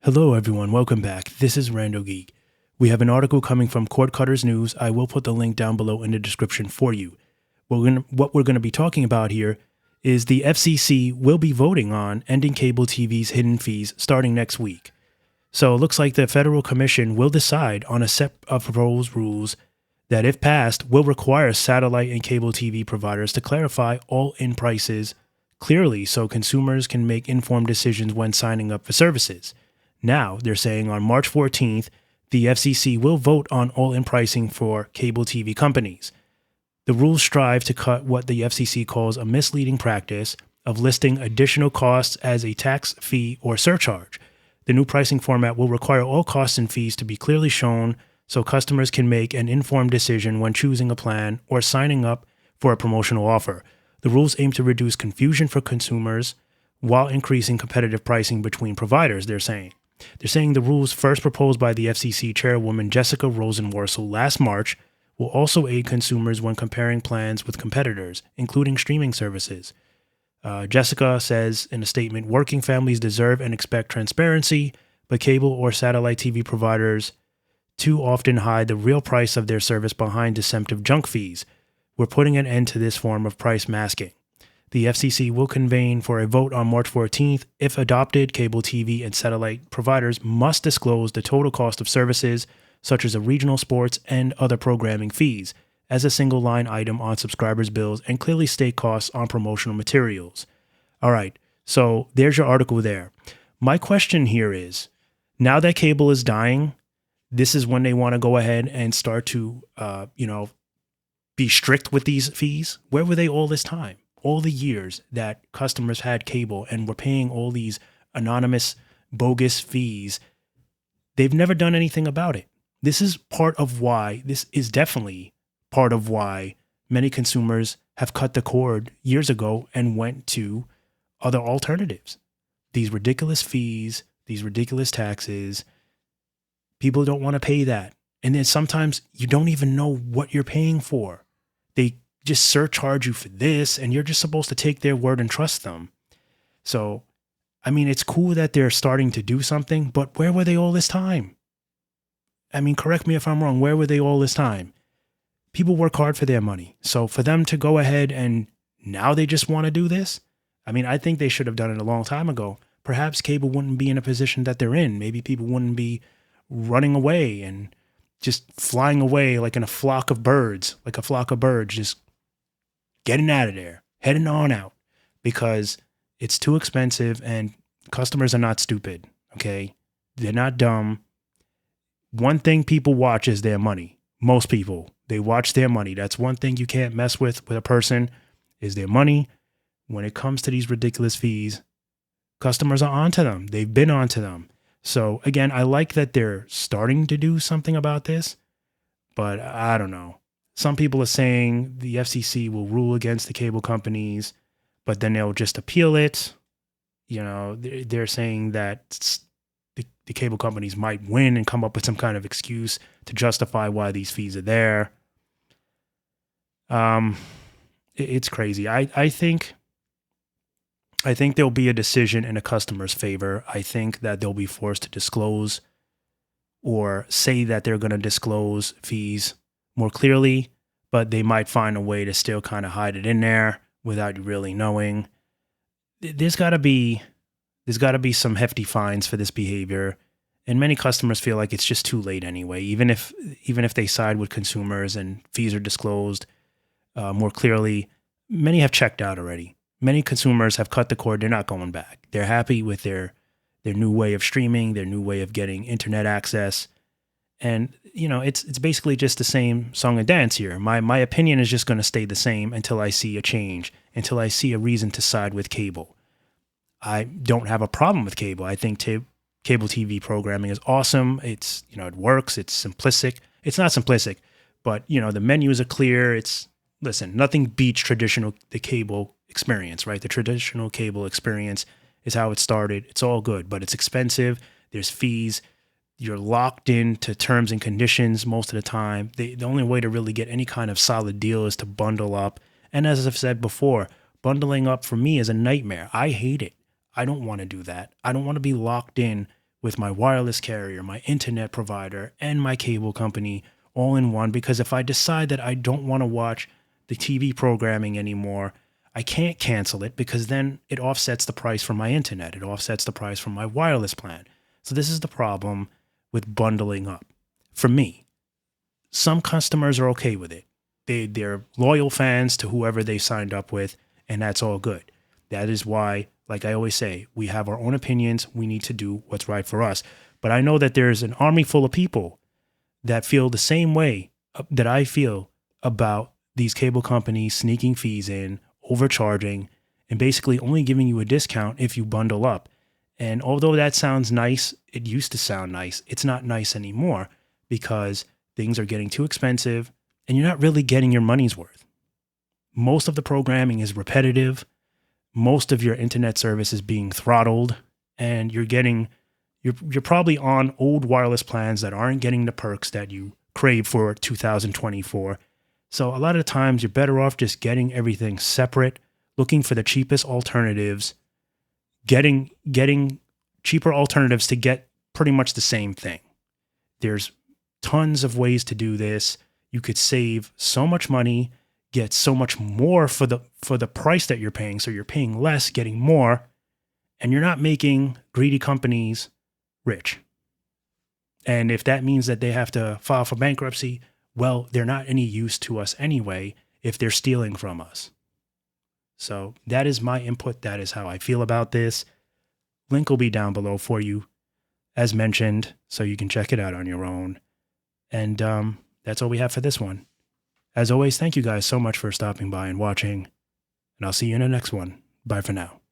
Hello everyone, welcome back. This is RandoGEEK. We have an article coming from Cord Cutters News. I will put the link down below in the description for you. What we're going to be talking about here is the FCC will be voting on ending cable TV's hidden fees starting next week. So it looks like the Federal Commission will decide on a set of proposed rules that, if passed, will require satellite and cable TV providers to clarify all-in prices clearly so consumers can make informed decisions when signing up for services. Now, they're saying on March 14th, the FCC will vote on all-in pricing for cable TV companies. The rules strive to cut what the FCC calls a misleading practice of listing additional costs as a tax, fee, or surcharge. The new pricing format will require all costs and fees to be clearly shown so customers can make an informed decision when choosing a plan or signing up for a promotional offer. The rules aim to reduce confusion for consumers while increasing competitive pricing between providers, they're saying. They're saying the rules first proposed by the FCC chairwoman Jessica Rosenworcel last March will also aid consumers when comparing plans with competitors, including streaming services. Jessica says in a statement, working families deserve and expect transparency, but cable or satellite TV providers too often hide the real price of their service behind deceptive junk fees. We're putting an end to this form of price masking. The FCC will convene for a vote on March 14th. If adopted, cable TV and satellite providers must disclose the total cost of services, such as regional sports and other programming fees, as a single line item on subscribers' bills and clearly state costs on promotional materials. All right, so there's your article there. My question here is, now that cable is dying, this is when they want to go ahead and start to, be strict with these fees? Where were they all this time? All the years that customers had cable and were paying all these anonymous, bogus fees, they've never done anything about it. This is definitely part of why many consumers have cut the cord years ago and went to other alternatives. These ridiculous fees, these ridiculous taxes, people don't want to pay that. And then sometimes you don't even know what you're paying for. They just surcharge you for this, and you're just supposed to take their word and trust them. So, I mean, it's cool that they're starting to do something, but where were they all this time? I mean, correct me if I'm wrong. Where were they all this time? People work hard for their money. So for them to go ahead and now they just want to do this? I mean, I think they should have done it a long time ago. Perhaps cable wouldn't be in a position that they're in. Maybe people wouldn't be running away and just flying away like in a flock of birds, just getting out of there, heading on out, because it's too expensive and customers are not stupid, okay? They're not dumb. One thing people watch is their money. Most people, they watch their money. That's one thing you can't mess with a person is their money. When it comes to these ridiculous fees, customers are onto them. They've been onto them. So again, I like that they're starting to do something about this, but I don't know. Some people are saying the FCC will rule against the cable companies, but then they'll just appeal it. You know, they're saying that the cable companies might win and come up with some kind of excuse to justify why these fees are there. It's crazy. I think there'll be a decision in a customer's favor. I think that they'll be forced to disclose or say that they're going to disclose fees more clearly, but they might find a way to still kind of hide it in there without you really knowing. There's got to be some hefty fines for this behavior, and many customers feel like it's just too late anyway. Even if they side with consumers and fees are disclosed more clearly, many have checked out already. Many consumers have cut the cord. They're not going back. They're happy with their new way of streaming, their new way of getting internet access. And, you know, it's basically just the same song and dance here. My opinion is just going to stay the same until I see a change, until I see a reason to side with cable. I don't have a problem with cable. I think cable TV programming is awesome. It's, you know, it works. It's simplistic. It's not simplistic, but, you know, the menus are clear. Listen, nothing beats the cable experience, right? The traditional cable experience is how it started. It's all good, but it's expensive. There's fees. You're locked into terms and conditions most of the time. The only way to really get any kind of solid deal is to bundle up. And as I've said before, bundling up for me is a nightmare. I hate it. I don't want to do that. I don't want to be locked in with my wireless carrier, my internet provider, and my cable company all in one, because if I decide that I don't want to watch the TV programming anymore, I can't cancel it because then it offsets the price for my internet. It offsets the price for my wireless plan. So this is the problem with bundling up. For me, some customers are okay with it. They're loyal fans to whoever they signed up with, and that's all good. That is why, like I always say, we have our own opinions. We need to do what's right for us. But I know that there's an army full of people that feel the same way that I feel about these cable companies sneaking fees in, overcharging, and basically only giving you a discount if you bundle up. And although that sounds nice, it used to sound nice, it's not nice anymore because things are getting too expensive and you're not really getting your money's worth. Most of the programming is repetitive. Most of your internet service is being throttled, and you're probably on old wireless plans that aren't getting the perks that you crave for 2024. So a lot of times you're better off just getting everything separate, looking for the cheapest alternatives, getting cheaper alternatives to get pretty much the same thing. There's tons of ways to do this. You could save so much money, get so much more for the price that you're paying. So you're paying less, getting more, and you're not making greedy companies rich. And if that means that they have to file for bankruptcy, well, they're not any use to us anyway if they're stealing from us. So that is my input. That is how I feel about this. Link will be down below for you, as mentioned, so you can check it out on your own. And that's all we have for this one. As always, thank you guys so much for stopping by and watching, and I'll see you in the next one. Bye for now.